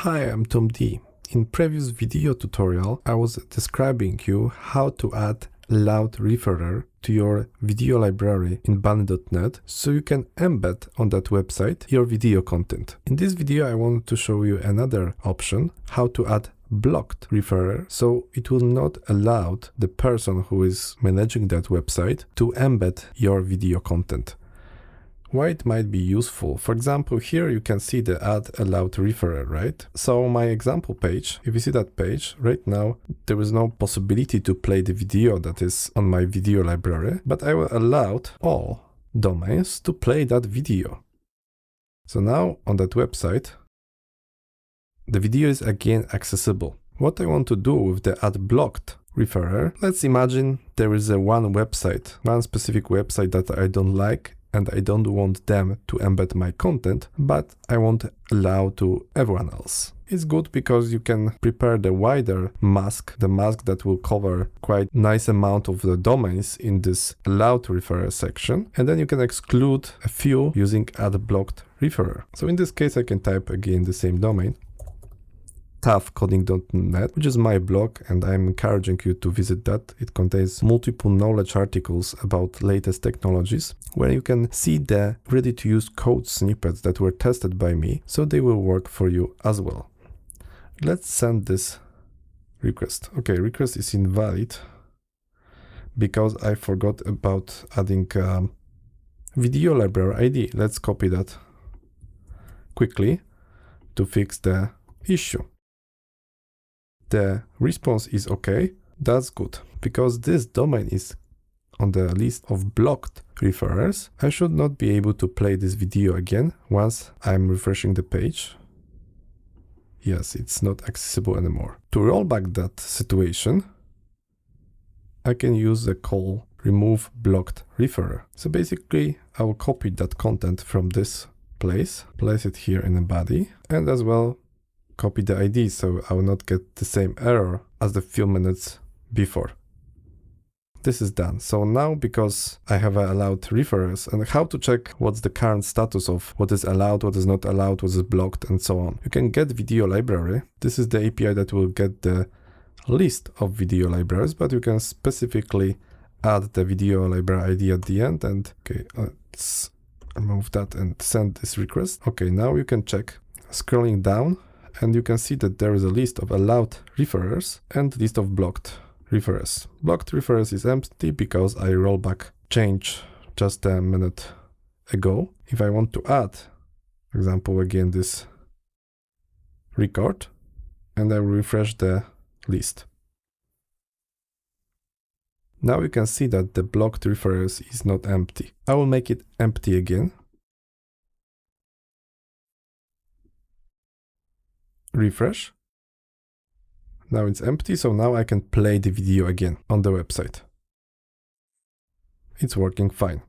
Hi, I'm Tom D. In previous video tutorial, I was describing you how to add loud referrer to your video library in bunny.net so you can embed on that website your video content. In this video, I want to show you another option, how to add blocked referrer, so it will not allow the person who is managing that website to embed your video content. Why it might be useful? For example, here you can see the add allowed referrer, right? So my example page, if you see that page, right now there is no possibility to play the video that is on my video library, but I will allow all domains to play that video. So now on that website, the video is again accessible. What I want to do with the add blocked referrer, let's imagine there is one specific website that I don't like, and I don't want them to embed my content, but I won't allow to everyone else. It's good because you can prepare the wider mask, the mask that will cover quite nice amount of the domains in this allowed referrer section, and then you can exclude a few using add blocked referrer. So in this case, I can type again the same domain, toughcoding.net, which is my blog, and I'm encouraging you to visit that. It contains multiple knowledge articles about latest technologies, where you can see the ready-to-use code snippets that were tested by me, so they will work for you as well. Let's send this request. Okay, request is invalid because I forgot about adding video library ID. Let's copy that quickly to fix the issue. The response is okay. That's good, because this domain is on the list of blocked referrers. I should not be able to play this video again once I'm refreshing the page. Yes, it's not accessible anymore. To roll back that situation, I can use the call remove blocked referrer. So basically, I will copy that content from this place it here in the body, and as well copy the ID so I will not get the same error as the few minutes before. This is done. So now, because I have allowed referrers and how to check what's the current status of what is allowed, what is not allowed, what is blocked, and so on. You can get video library. This is the API that will get the list of video libraries, but you can specifically add the video library ID at the end. And okay, let's remove that and send this request. Okay, now you can check, scrolling down, and you can see that there is a list of allowed referrers and list of blocked referrers. Blocked referrers is empty because I rollback change just a minute ago. If I want to add, for example, again this record, and I will refresh the list. Now you can see that the blocked referrers is not empty. I will make it empty again. Refresh. Now it's empty, so now I can play the video again on the website. It's working fine.